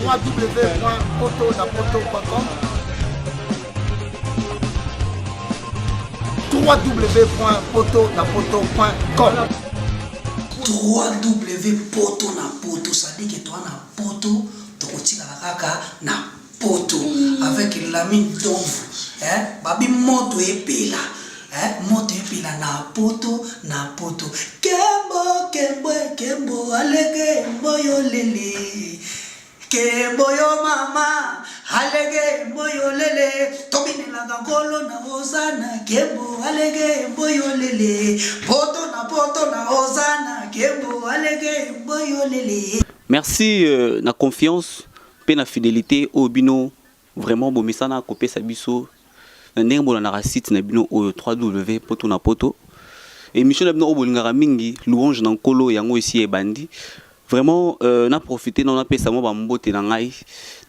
www.potonapoto.com www.potonapoto.com www.potonapoto, ça dit que toi na poto tokotika kaka na poto avec la mine d'ombre babi moto epela moto epela na poto kembo alege mboyo lele kembo yo mama alege mboyo lele tobinela ngolo na ozana kembo alege mboyo lele poto na ozana kembo alege mboyo lele. Merci na confiance pe na fidélité au bino vraiment bomesana kopé sabiso na ndenge na site na bino au www.potonapoto émission na bino obolingaka mingi louange na nkolo yango ici e bandi vraiment na profiter na pesa mo ba mbote na ngai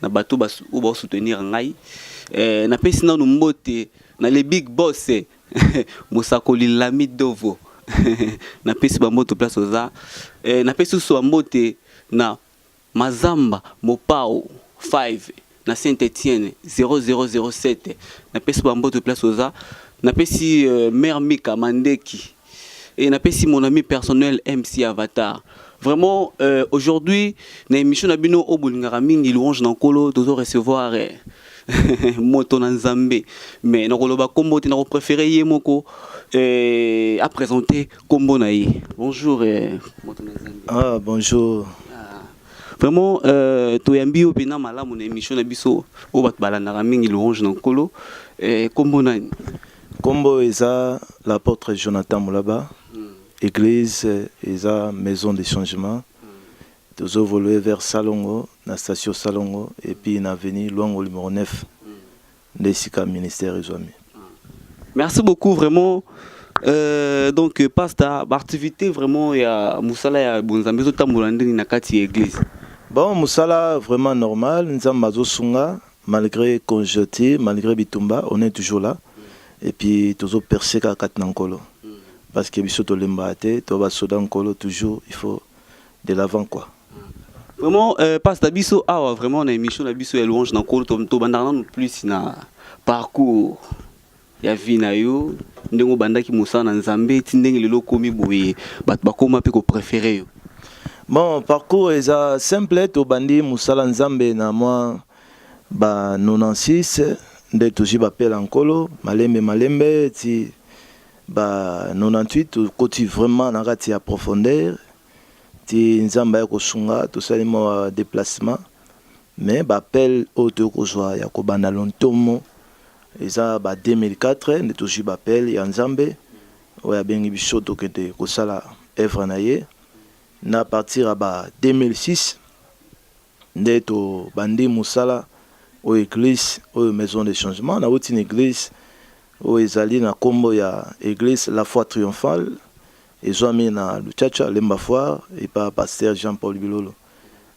na bato ba soutenir ngai na pesa na mbote na les big boss Mosakoli Lami Dovo na pesa ba mbote place oza na pesa so mbote na Mazamba Mopao 5 na Saint-Étienne 0007 na pesa ba mbote place oza na pesi mère Mika Mandeki et na pesi mon ami personnel MC Avatar. Vraiment, aujourd'hui, dans l'émission de Bino Obulingara Mingi Louange Nankolo, nous allons recevoir Moto Nanzambe. Mais nous allons combo, nous préféré Yemoko à présenter Kombo Naï. Bonjour, Moto Nanzambe. Ah, bonjour. Vraiment, tu es bio pena mala mon émission de Biso Obat Balanara Mingi Louange Nankolo. Kombo Naï. Kombo Eza, l'apôtre Jonathan Moulaba. Église et la maison de changement. Nous avons évolué vers Salongo, la station Salongo, et puis on a venu loin au numéro 9 de Sika ministère Isoami. Merci beaucoup, vraiment. Donc, pasta, l'activité vraiment, il y a Moussala, il y a Bonzambe, il y a église. Bon, Moussala, vraiment normal. Nous avons Sunga, malgré conjoncture, malgré Bitumba, on est toujours là. Et puis, nous avons percé à Katnankolo. Parce que biso to lembate to ba sodan kolo toujours il faut de l'avant quoi. Vraiment passe biso awa vraiment na émission na biso ya louange na kolo to bandana plus na parcours ya vie na yo ndengo bandaki musa na nzambe ti ndenge lelo komi boye bat bakoma pe ko préférer yo. Bon parcours est simple to bandi musala nzambe na moi ba 96 nde toji ba pela nkolo malembe ti ba 98 côté vraiment na rati ya profondeur ti nzamba ya kosunga to salimo déplacement mais ba appel auto kozwa ya kobana lontomo eza ba 2004 ne toji ba appel ya nzambe oya bengi biso to kete kosala œuvre na ye na partir ba 2006 nde to bandi musala o église o maison de changement na outil église o ezali na kombo ya église la foi triomphale ezwami na Luchacha Lemba Foire et par pasteur Jean-Paul Bilolo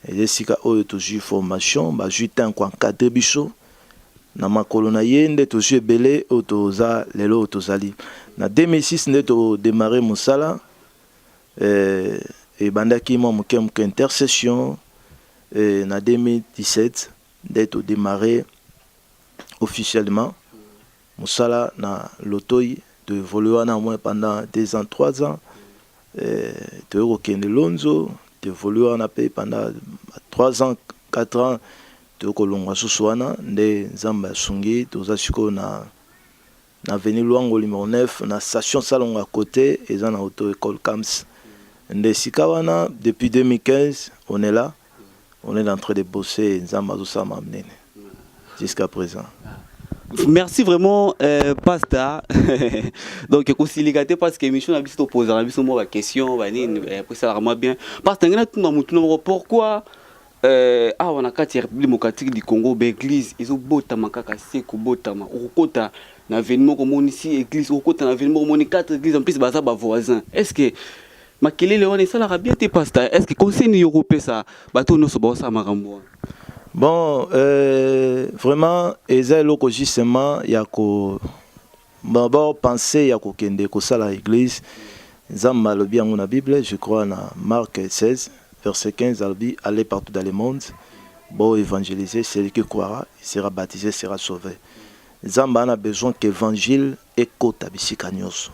et esika oyo toju formation ba jutin kwa encadrer biso na makolo na yende toju ebele oyo toza lelo tozali na 2006 nde to démarrer mosala et bandaki mo moke intercession et na 2017 nde to démarrer officiellement Moussala na Lotoi de évoluer en moins pendant 2 ans, 3 ans. De Rokende Lonzo, de évoluer en paix pendant 3 ans, 4 ans. De Kolongwa Suswana, de Zamba Sungi, de Zashiko na venu loin au numéro 9, na station Salon à côté, et dans l'auto-école Kams. De Sikawana, depuis 2015, on est là. On est en train de bosser Zamba Zusama Mnene. Jusqu'à présent. Merci vraiment, Pasta. Donc, parce que l'émission a bien posé la question, ça va bien. Pasta, pourquoi on a 4 République démocratique du Congo, l'église, ils ont botama kaka seko botama, okota na événement comme ici église, okota na événement comme 4 églises en plus baza ba voisin. Est-ce que makele le on est ça la bien te Pasta? Est-ce que conseil européen ça bato no so ba ça makambo? Bon, vraiment, ezelo justement yako d'abord penser yako kende ko sala église. Zamba le bien la Bible, je crois na Marc 16 verset 15 albi aller partout dans le monde bon évangéliser, celui qui croira, il sera baptisé, sera sauvé. Zamba a besoin que l'évangile est côté bisika nyonso.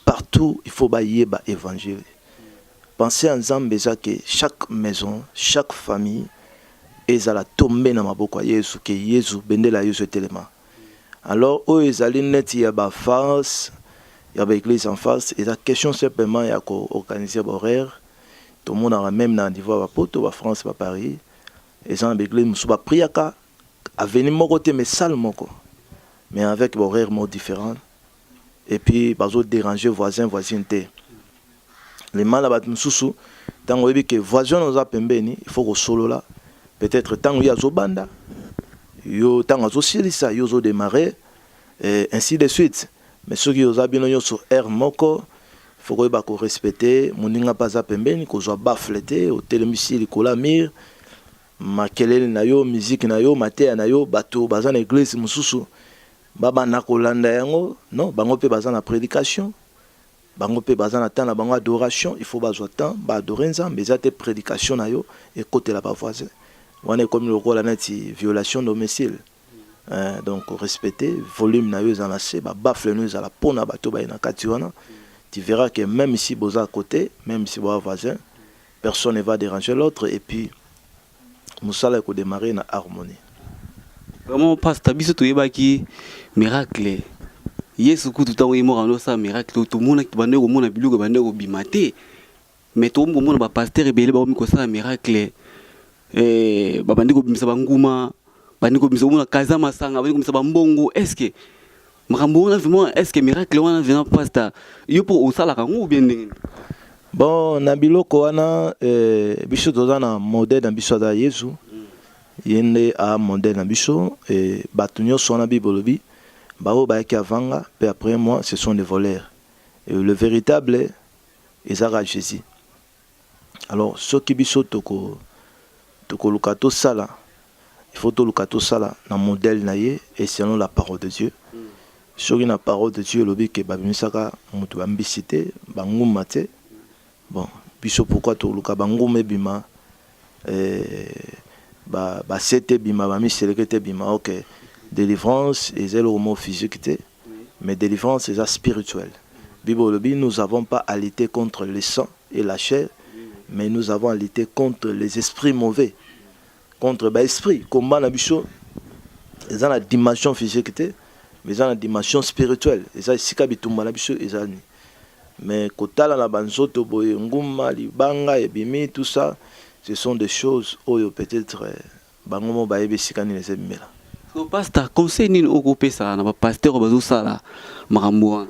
Partout, il faut bailler ba évangile. Pensez en Zambéza que chaque maison, chaque famille, ils allaient tomber dans ma boko Yesu, que Yesu bendela Yesu tellement. Alors, eux, ils allaient net, il y a ba face, il y a l'église en face, et la question simplement, il y a organiser l'horaire. Tout le monde a même dans niveau ba poto, ba France, ba Paris. Et ça, l'église, nous sommes priaka, à venir mon côté, mais salle moko, mais avec l'horaire différent. Et puis, bah, déranger voisins, voisinité. Les mal à Moussou, tant que voisin nous a pembeni, il faut que solo là. Peut-être tant qu'il y a Zobanda, yo tant que Silisa, yo zo démarrer, et ainsi de suite. Mais ceux qui ont bien sur air moko, il faut que respecter, mon n'inga pas à pembeni, qu'on soit bafleté, au télémissile, kolamir, makelele na yo, musique na yo, maté na yo, bateau, bazan église Moussou, baba na kolanda yango, non, bango pe bazan la prédication. Bango pe bazana temps na bango adoration, il faut bazwa temps ba adorer nzambe, mais te prédication na yo et côté la ba voisin. On est comme le rôle la neti violation domicile. Donc respecter volume na yo zanase ba bafle nous à la pona bato ba na katiwana. Tu verras que même si boza à côté, même si boza voisin, personne ne va déranger l'autre et puis musala ko démarrer na harmonie. Vraiment pasteur biso to yebaki miracle. Yesu kutu tango imorano sa miracle to mona ki bande ko mona biluko bande ko bimate mais to mona ba pasteur ebele ba mi ko sa miracle ba bande ko bimisa banguma bande ko bimisa mona kaza masanga bande ko bimisa bambongo est-ce que makambo na vraiment est-ce que miracle wana vient pasteur yo po osala ka ngo bien ndenge bon na biloko wana biso tozana modèle na biso da Yesu yende a modèle na biso batu nyonso na bibolobi Bao Baeki Avanga, puis après moi, ce sont des voleurs. Et le véritable, ils ont Jésus. Alors, ceux qui biso toko lukato sala, il faut to lukato sala dans le modèle naïe et selon la parole de Dieu. Sur la parole de Dieu, le but que babimisaka mutu bambisité, bangumate. Bon, biso pourquoi to luka bangume bima, ba sete bima, ba miselekete bima, ok. Délivrance, c'est le mot physique, mais délivrance, c'est spirituel. Bible, nous n'avons pas à lutter contre le sang et la chair, mais nous avons à lutter contre les esprits mauvais. Contre l'esprit. Comment on a vu ça? Ils ont la dimension physique, mais ils ont la dimension spirituelle. Ils ont la dimension. Mais quand on a banzoto, nguma, libanga, ebimi, tout ça, ce sont des choses où peut-être bangomo baebe sikani les emela. So pasteur conseil nini okope ça na ba pasteur bazo sala makambo.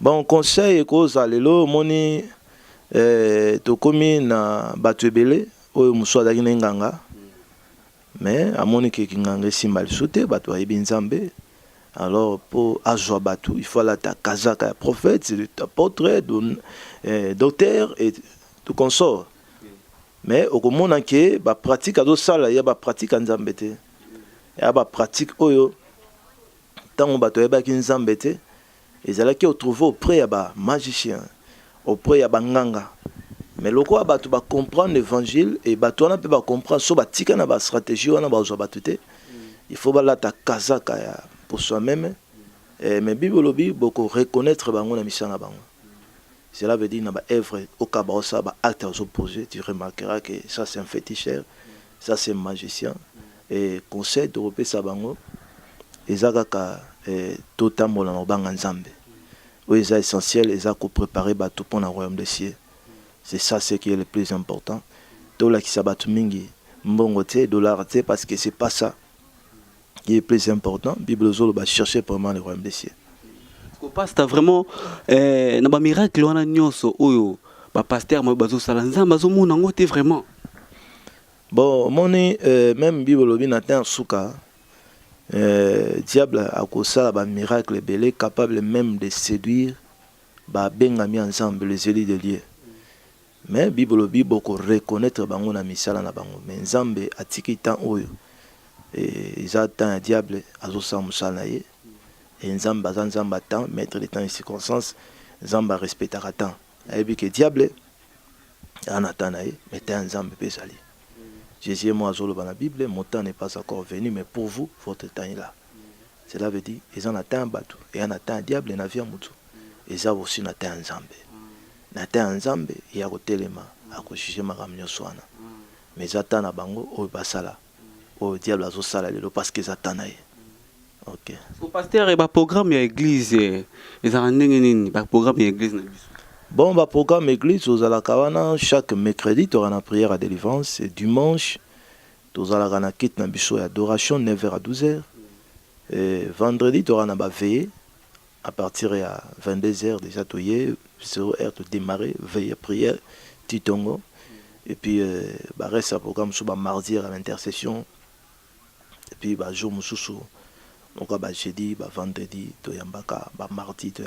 Bon conseil ko zalelo moni tokomi na batu ebele oyo muso adaki na nganga mais amoni ke nganga simba lisuté batu ayebi nzambe alors pour azwa batu il faut la ta kazaka ya prophète apôtre docteur et tout consort mais okomona ke ba pratique azo sala ya ba pratique nzambe te ya ba pratique oyo tango bato yebaki nzambe te ezalaki otrouver auprès ya ba magicien auprès ya banganga mais loko bato ba comprendre l'évangile et bato wana pe ba comprendre so batika na ba stratégie wana ba zo bato te il faut ba la ta kazaka ya pour soi-même mais bible lobi boko reconnaître bango na misana bango cela veut dire na ba œuvre au kabaosa ba acte aux opposés tu remarqueras que ça c'est un féticheur ça c'est un magicien et conseil de repé sabango ezaka tout tambola no banga nzambe oui c'est essentiel ezako préparer bato pour le royaume des cieux c'est ça ce qui est le plus important dola ki sabatu mingi mbongo te dollar te parce que c'est pas ça qui est le plus important bible zolo ba chercher vraiment le royaume des cieux ko pasteur vraiment na ba miracle wana nyonso oyo ba pasteur mo bazo sala nzamba zo mona ngote vraiment. Bon, moni même Bible bi natin souka diable a kosa ba miracle belé capable même de séduire ba bengami ensemble les élus de Dieu. Mais Bible bi boko reconnaître bango na misala na bango mais nzambe atiki temps oyo et ils attendent diable azo sa musala ye et nzamba nzamba temps mettre les temps et circonstances nzamba respectera temps et puis que diable en attend mais temps nzambe pe sali Jésus et moi, dans la Bible, mon temps n'est pas encore venu, mais pour vous, votre temps est là. Cela veut dire, ils ont atteint un bateau, et on atteint un diable, et on a vu un moutou. Ils ont aussi atteint un zambé. On atteint un zambé, et il y a un téléma, à juger ma ramio soana. Mais ils attendent à bango, au basala, au diable à zosala, parce qu'ils attendent. Ok. Au pasteur, il y a un programme à l'église, il y a un programme à l'église. Bon, le programme église, aux Alakawana, chaque mercredi, tu auras une prière à délivrance, et dimanche, tu auras une kit d'adoration, 9h à 12h. Et vendredi, tu auras une veillée, à partir de 22h, déjà, tu es 0h, tu démarrer, veille prière, titongo. Et puis, reste un programme sur mardi à l'intercession. Et puis, jour moussou, donc, jeudi, vendredi, tu es mardi, tu es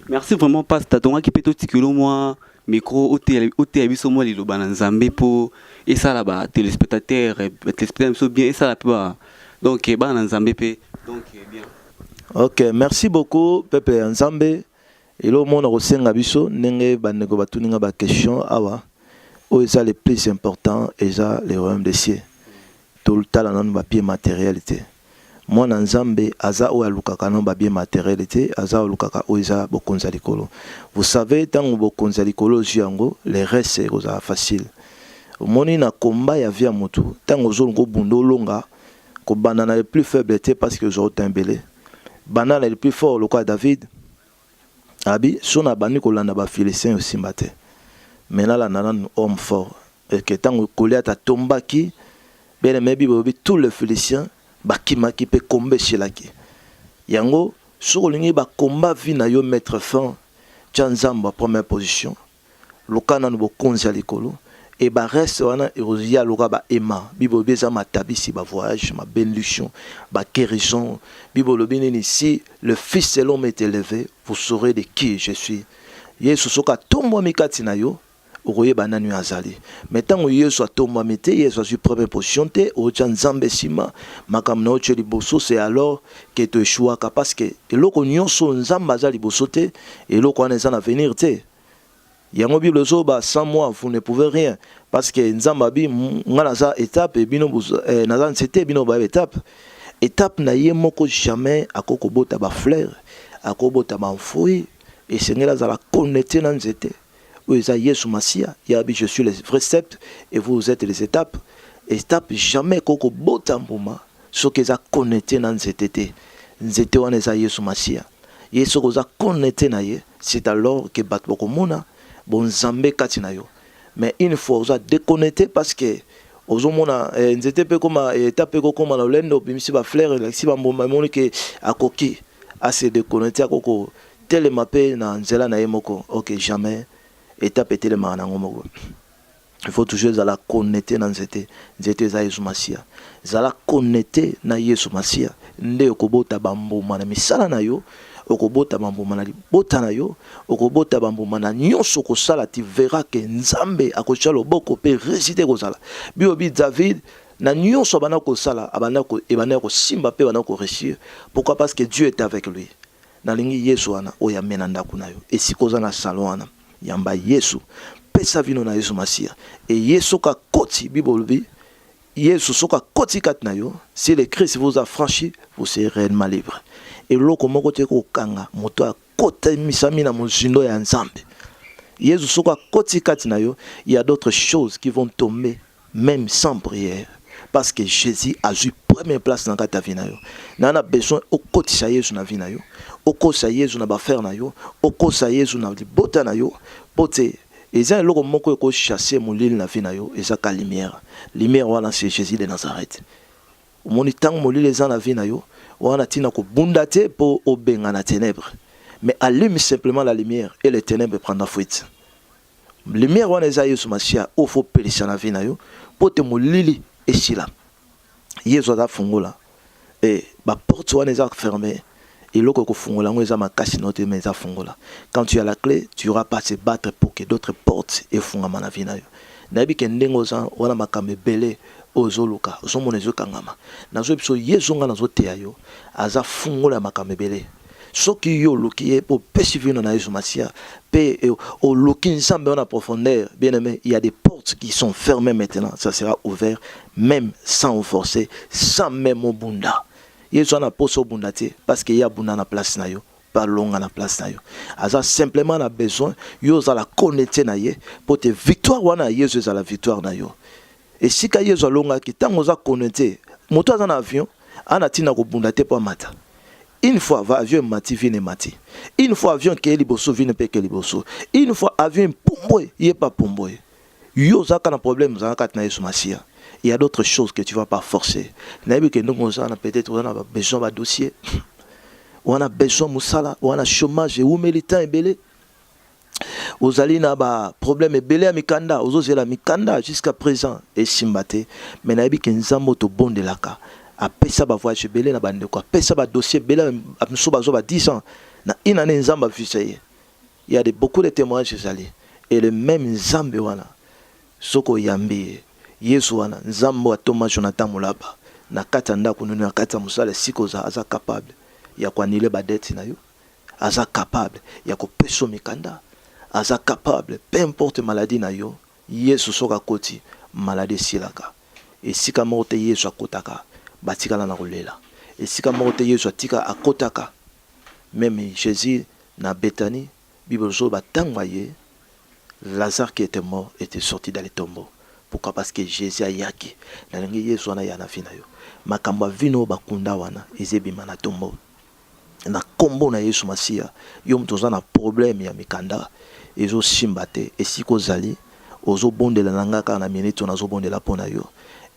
Merci vraiment, Pasteur. Donc, qui peut tout tirer moi micro, au télévision, moi, les Lobananzambé pour et ça là-bas, téléspectateurs bien, et ça là-bas. Donc, Bananzambé, donc, bien. Ok, merci beaucoup, Pepe Nzambé. Et là, on a reçu un abisso, n'engé banego batuninga ba question awa. O ça le plus important, et ça le royaume des cieux. Tout le temps, on a pied matérialité. Moi, Nzambé, aza o alukaka non ba bien matérialité, aza alukaka o isa bokonza likolo. Vous savez, tant que bokonza likolo jiango, les restes c'est facile. Moni na combat ya via mutu, tant que zongo bundo longa, ko banana le plus faible était parce que j'ai tembelé. Banana le plus fort, le quoi David. Abi, son abani ko landa ba Philistin aussi matin. Maintenant là nanan homme fort. Et que tant que Goliath a tombaki, ben mais bibi tous les Philistins bakima qui peut combattre chez la qui. Yango, sur le ba combat vina yo mettre fin. Tchanzamba première position. Lokana no bokonza likolo. Et bah reste wana erosia loka ba ema bibo beza matabisi ba voyage ma bénédiction ba guérison bibo lobini ici le fils de l'homme est élevé vous saurez de qui je suis Yesu soka tombo mikati na yo okoye bananu azali mais tant Yesu tombo mete Yesu sur première position te o Nzambe sima makam na oche liboso c'est alors que tu choix parce que eloko nyonso Nzambe azali liboso te eloko wana eza na venir te. Yango Bible zoba 100 mois vous ne pouvez rien parce que Nzambabi ngana étape bino nazan c'était bino ba étape na ye moko jamais akoko bota ba fleur akobota ba fruit et Seigneur azala connecté na nzete ou eza Yesu Masia yabi je suis les vrais steps et vous êtes les étapes jamais koko bota mbuma so que za connecté na nzete nzete wana eza Yesu Masia Yesu ko za connecté na ye c'est alors que bat boko mona bon Nzambe katina yo mais une fois on a déconnecté parce que ozomona nzete pe koma étape ko koma na lendo bimisi ba fleur la si ba mboma moni ke akoki a se déconnecté akoko telema pe na nzela na yemoko OK jamais étape telema na ngomoko il faut toujours la connecter na nzete za Yesu Masia zala connecter na Yesu Masia nde okobota ba mboma na misala na yo okobota bambuma na libota na yo okobota bambuma na nyonso kosala tu verras que Nzambe akocha loboko pe résister kozala biobi David na nyonso bana kosala ebana ko simba pe bana ko réussir pourquoi parce que Dieu est avec lui na lingi Yesu wana oya mena ndaku na yo esikoza na salon wana yamba Yesu pesa vino na Yesu Masia et Yesu ka koti bibolbi Yesu soka koti kat na yo si le Christ vous a franchi vous serez réellement libre. Et loko moko te ko kanga moto a kota misami na mozindo ya Nzambe Yesu soka koti kati na yo il y a d'autres choses qui vont tomber même sans prière parce que Jésus a eu première place dans ta vie na yo nana besoin o koti sa Yesu na vie na yo o kosa Yesu na ba faire na yo o kosa Yesu na libota na yo pote eza loko moko ko chasser molili na vie na yo eza ka lumière wana c'est Jésus de Nazareth moni tang molili eza na vie na yo wana tina ko bundate pour obenga na ténèbres mais allume simplement la lumière et les ténèbres prennent fuite lumière wana eza Yesu Masia o faut pélisha na vie na yo pour te molili esila Yesu za fungola et ba porte wana eza fermée et loko ko fungola ngo eza makasi note mais eza fungola quand tu as la clé tu auras pas à se battre pour que d'autres portes et fungama na vie na yo nabi ke ndengo za wana makambe belé ozoluka ozomona ezokangama nazo biso Yesu nga nazo teya yo aza fungola makambe belé Ce qui yo loki est pour persévérer dans Yesu Masia. Pe au loki ensemble en profondeur. Bien aimé, il y a des portes qui sont fermées maintenant. Ça sera ouvert même sans vous forcer, sans même au bunda. Yesu ana poso bunda te parce qu'il y a bunda na place na yo. Parlons à la place na yo. Asa simplement a besoin yo za la connecter na ye pour te victoire wana Yesu za la victoire na yo. Et si ka Yesu longa ki tango za connecter moto za na avion ana tina ko bunda te pa mata. Une fois avion mati vine mati. Une fois avion ke liboso vine pe ke liboso. Une fois avion pomboy yé pas pomboy. Yo za kana problème za kat na Yesu Masia. Il y a d'autres choses que tu vas pas forcer. Nabi que nous on a peut-être on a besoin de dossier. On a besoin musala, on a chômage, ou militant et belé. Aux alina ba problème et belé à mikanda, aux autres la mikanda jusqu'à présent et simbate. Mais nabi que nzambo to bon de laka. A pesa ba voyage belé na bande quoi. Pesa ba dossier belé a msoba zoba 10 ans. Na inane nzamba fisaye. Il y a beaucoup de témoignages zali. Et le même nzambe wana. Soko yambi. Yesu wana nzambo wa Thomas Jonathan Mulaba. Na kata ndako nuni na kata musala sikoza aza capable. Ya kuanile badeti na yo. Aza capable. Ya kupeso mikanda. Aza capable. Peu importe maladie na yo. Yesu soka koti. Maladie silaka. Et si ka morte Yesu akotaka. Batika la na rolela. Et si ka morte Yesu atika akotaka. Même Jésus na Bethanie. Bible zo batangwa ye. Lazare qui était mort était sorti dans les tombeaux. Pourquoi? Parce que Jésus a yaki. Na lengi Yesu wana ya na fina yo. Makamba vino bakunda wana. Ezebima na tombeau. Na kombo na Yesu Masia yo mtoza na problème ya mikanda ezo simbate esiko zali ozo bondela nangaka na minute on azo bondela pona yo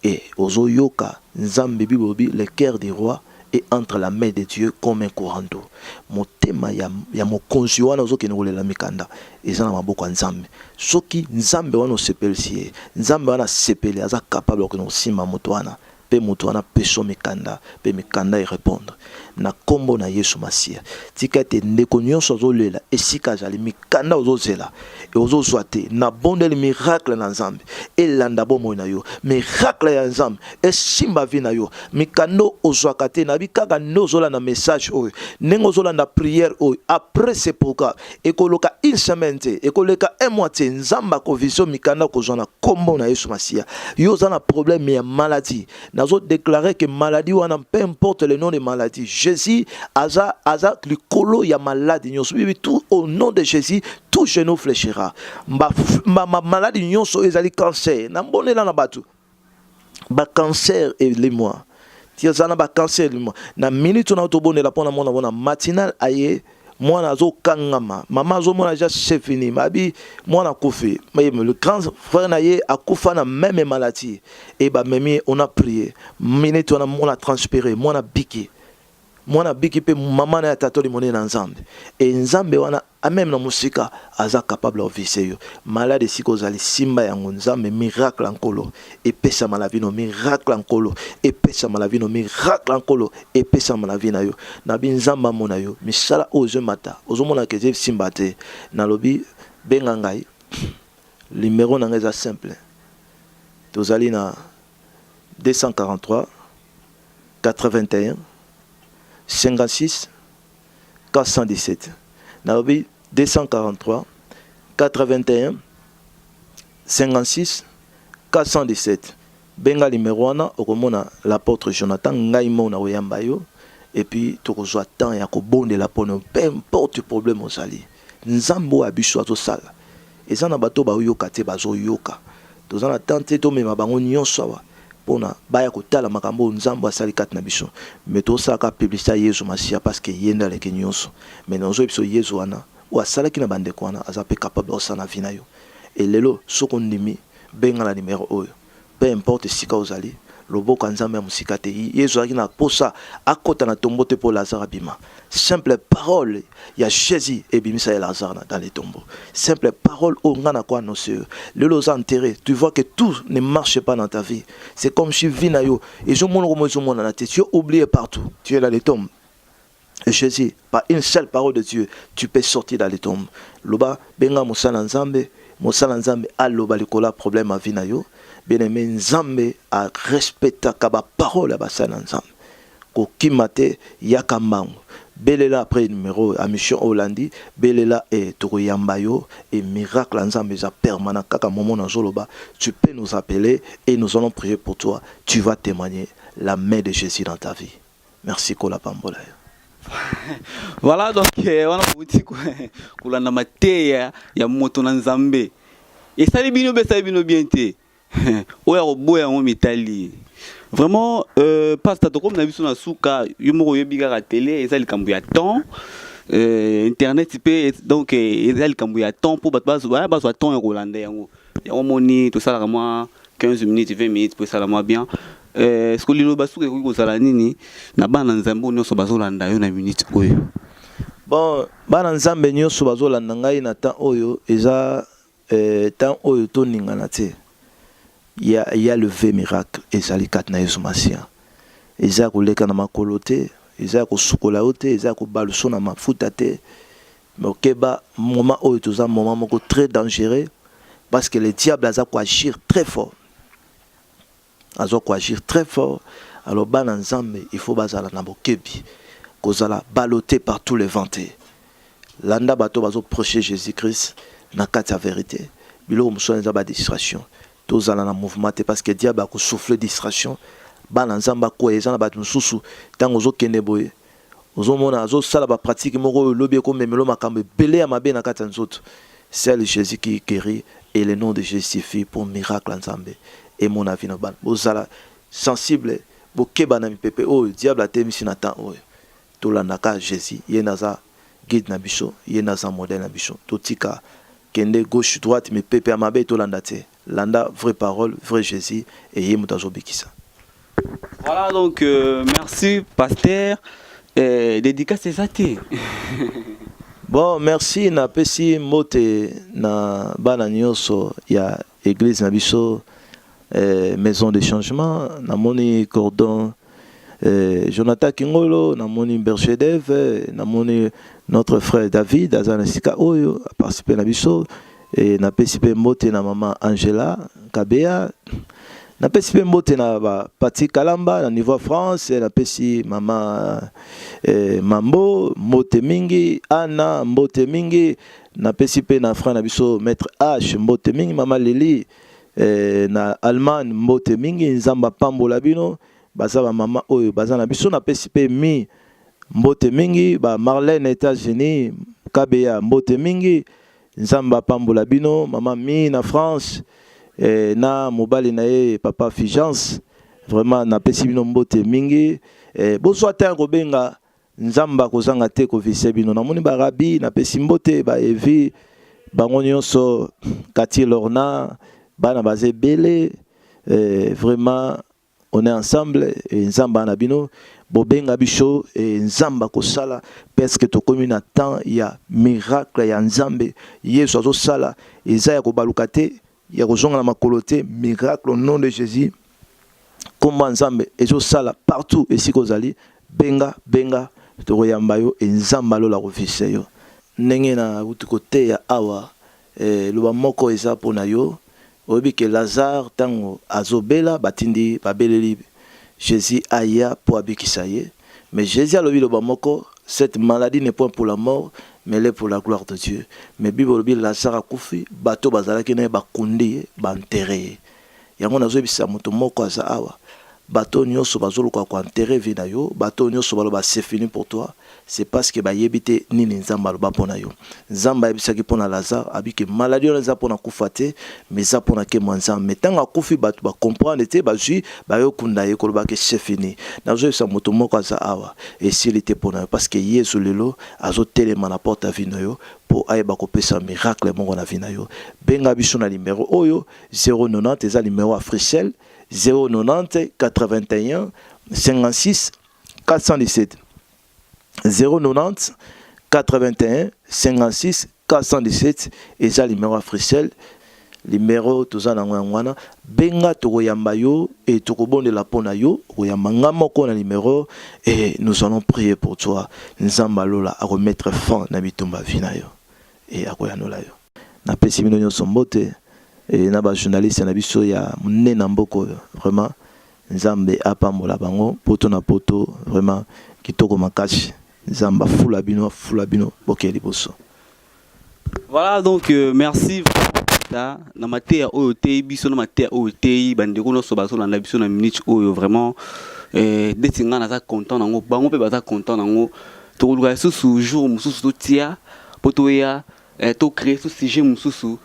et ozo yoka nzambe bibobi le cœur du roi est entre la main de Dieu comme un courant d'eau. Motema ya mokonzi wana ozo kenolela mikanda ezana maboko nzambe soki nzambe wana osepelisi nzambe wana sepeli aza capable de simba moto wana pe moto wana peso mikanda pe mikanda y répondre na kombo na Yesu Masia tika te ndeko nyonso azolela esika jali mikanda ozozela e ozozwate na bondeli miracle na nzambe elanda bomo na yo miracle ya nzambe esimba vi na yo mikando ozwaka te na bikaka nozola na message oyo ndenge ozolanda prière oyo après c'est pourquoi ekoloka une semaine te ekoleka un mois te nzamba ko vision mikanda kozwa na kombo na Yesu Masia yo za na problème ya maladie nazo déclarer que maladie wana peu importe le nom de maladie Jésus aza le colo ya maladie nyonso tout au nom de Jésus tout genou fléchira ma maladie nyonso ezali cancer na mbonela na batu ba cancer et les mois tiazana ba cancer les mois na minute na otobonela pona mona matinal aye mwana zo kangama mama zo mona ja c'est fini mabi mwana kufi mais le grand frère na ye akufa na même maladie et ba memi on a prié minute on a transpiré mwana biki pe mama na tato limone na nzambe et nzambe wana même na musika aza capable de vivre malade siko zali simba ya nzambe miracle ankolo et pesa malavino miracle ankolo et pesa malavino miracle ankolo et pesa malavina yo na binzamba mona yo misala ozo mata ozo mona ke simba te na lobi benga ngai numéro na ngeza simple tozali na 243 81 56 417 Naobi 243 81 56 417 benga numéro wana okomona l'apôtre Jonathan ngaimo na oyamba yo et puis tokozwa temps ya kobondela pono peu importe problème osali nzambo abiso azosala ezana bato ba yoka te bazo yoka tozana tante to mema bango nyonso wa pona baya kotala makambo nzambo asali kat na biso mais to saka publicité Yesu Masia parce que yenda le kenyonso mais nozo biso Yesu wana ou asala ki na bande ko wana azape capable osana vina yo et lelo sokondimi benga la numéro oyo peu importe sika ozali loboko nzambe ya musika te Yesu akina posa akota na tombeau te pour Lazare bima simple parole ya Jésus et bimisa ya Lazare dans les tombeaux simple parole au ngana kwa annoncer le los enterré tu vois que tout ne marche pas dans ta vie c'est comme si vina yo et je mon comme zo mona na tête tu es oublié partout tu es dans les tombes et Jésus par une seule parole de Dieu tu peux sortir dans les tombes loba benga musala nzambe aloba likola problème à vina yo bien-aimé nzambe a respecta kaba parole à basala nzambe ko kimate yakambango belela après numéro à mission Hollandi belela et tokoyambayo et miracle nzambe za permanent kaka moment na zoloba tu peux nous appeler et nous allons prier pour toi, tu vas témoigner la main de Jésus dans ta vie. Merci Kola Pambola. Voilà, donc on a dit que la mateya ya moto na nzambe et ça les bino bien té oya roboya on mitali vraiment pasta to comme na biso na suka yo moko yo biga ka télé et ça le kambu ya temps internet peut donc et ça le kambu ya temps pour batba ba temps hollandais yango ya moni tout ça là moi 15 minutes 20 minutes pour ça là moi bien ce que lilo basuke ko sala nini na bana nzambe nyonso bazolanda yo na minute oyo. Bon bana nzambe nyonso bazolanda ngai na temps oyo eza temps oyo to ningana te. Il y a le vrai miracle et ça les quatre na Yesu Masia. Eza ko leka na makolo te, eza ko sukola te, eza ko baluso na mafuta te. Mais keba moment oyo toza moment moko très dangereux parce que le diable a ko agir très fort. Azo ko agir très fort. Alors bana nzambe il faut bazala na bokebi. Kozala baloté par tous les vantés. Landa bato bazo prêcher Jésus-Christ na kati ya vérité. Bilo mso nza ba distraction. Tous dans le mouvement parce que diable a soufflé distraction bana nzamba ko ezana ba mususu tango zo kende boye ozo mona zo sala ba pratique moko lobi ko memelo makambe belé ya mabe na kata nzoto. C'est le Jésus qui guérit et le nom de Jésus suffit pour miracle nzambe et mon avis na ban bozala sensible bo keba na mipepe o diable a temisi na temps o to la naka Jésus yenaza guide na biso yenaza modèle na biso totika kende gauche droite mais pepe amabe to landa te landa vraie parole vrai Jésus et yemutazo bikisa. Voilà donc merci pasteur dédicace c'est ça té. Bon merci na pesi mote na bana nyonso ya église na biso maison de changement na moni cordon Jonathan Kingolo na moni Berchedeve na moni notre frère David Azanesika Oyo a participé na biso et na participé mote na maman Angela Kabea na participé mote na ba Pati Kalamba na niveau France na participé maman Mambo mote mingi Anna mote mingi na participé na frère na biso maître H mote mingi maman Lili na Allemagne mote mingi nzamba pambola bino baza ba mama oyo baza na biso na participé mi mbote mingi ba Marlène États-Unis Kabea mbote mingi nzamba pambola bino mama mi na France na mobali na ye papa Figence vraiment na pesi bino mbote mingi bonsoir ta ko benga nzamba kozanga te ko vise bino na moni ba rabi na pesi mbote ba Evi bango nyonso Kati Lorna bana bazé belé vraiment on est ensemble et nzamba na bino bobenga biso et nzamba ko sala parce que to komi na temps ya miracle ya nzambe Yesu azo sala eza ya ko balukate ya ko zonga na makolote miracle au nom de Jésus comme nzambe ezo sala partout et si kozali benga to koyamba yo et nzamba lo la kovise yo ndenge na utukote ya awa loba moko eza pona yo obi que Lazare tango azobela batindi babeleli Jésus aya pour abikisaye mais Jésus a lobi loba moko cette maladie n'est point pour la mort mais elle est pour la gloire de Dieu mais Bible lobi Lazare akufi bato bazalaki na bakundi ba enterrer yango nazo bisa moto moko aza awa bato nyonso bazoluka ko enterrer vie na yo bato nyonso baloba c'est fini pour toi c'est parce que ba yebite nini nzamba loba pona yo nzamba yebisaki pona Lazare abiki maladie on za pona kufate mais za pona ke mwanza metanga kufi bato ba comprendre te ba jui ba yo kunda ye ko loba ke c'est fini nazo bisa moto moko aza awa et s'il était pona parce que Yesu lelo azo telema na porte à vie na yo pour ayeba ko pesa miracle mongo na vie na yo benga biso na numéro oyo 090 eza numéro africell 090 81 56 417 090 81 56 417 et ça numéro africell numéro toza na ngwana benga tokoyamba yo et tokobondela pona yo koyamba ngamoko na numéro et nous allons prier pour toi nzamba lola a remettre fin na bitumba vina yo et akoyanola yo na pesi bino nyonso mbote et na ba journaliste na biso ya munena mboko vraiment nzambe apambola bango poto na poto vraiment kitoko makasi Zamba Fulabino, Boké Liboso. Voilà, donc merci. Na maté OT biso na maté OT bandeko no sobaso na biso na minute oyo vraiment detinga na za content nango bango pe baza content nango to luka susu jour mususu to tia poto ya to créer ce sujet mususu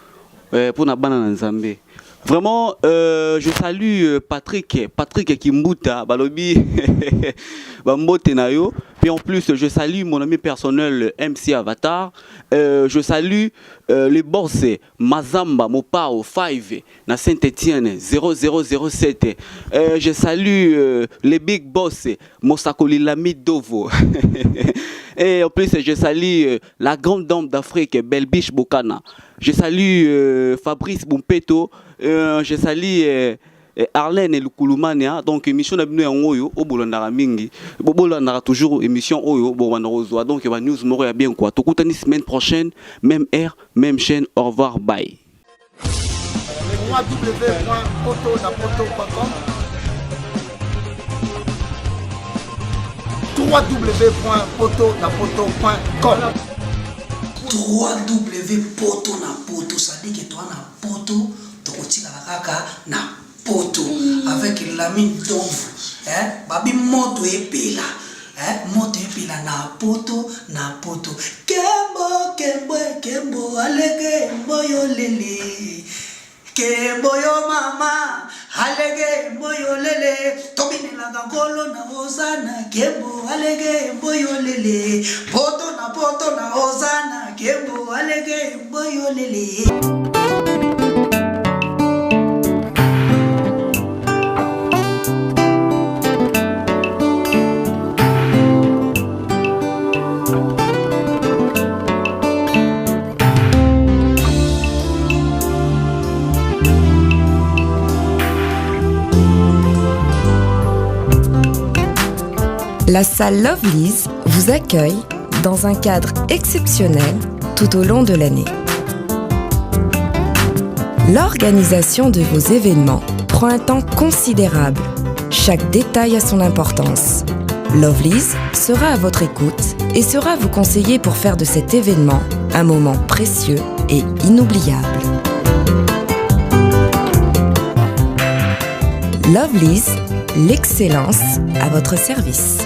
pour na bana na Nzambe. Vraiment, je salue Patrick Kimbuta, Balobi, Bambote Nayo. Puis en plus, je salue mon ami personnel MC Avatar. Je salue les boss Mazamba Mopao 5 na Saint-Etienne 0007. Je salue les big boss Mosakoli Lami Dovo. Et en plus, je salue la grande dame d'Afrique, Belbiche Bokana. Je salue Fabrice Bumpeto. Je salue Arlène Lukulumania. Donc émission d'abino yangoyo au Bolandara mingi. Bolandara toujours émission oyo Bolandara. Donc va news moro ya bien quoi. Tokutani semaine prochaine, même heure, même chaîne. Au revoir, bye. www.potonapoto.com www.potonapoto.com www.potonapoto, ça dit que toi na poto tokotika kaka na poto avec la mine d'ombre babi moto epela moto epela na poto kembo alege mboyo lele kembo yo mama alege mboyo lele tobinela ngolo na ozana kembo alege mboyo lele poto na ozana kembo alege mboyo lele. La salle Lovely's vous accueille dans un cadre exceptionnel tout au long de l'année. L'organisation de vos événements prend un temps considérable. Chaque détail a son importance. Lovely's sera à votre écoute et sera vous conseiller pour faire de cet événement un moment précieux et inoubliable. Lovely's, l'excellence à votre service.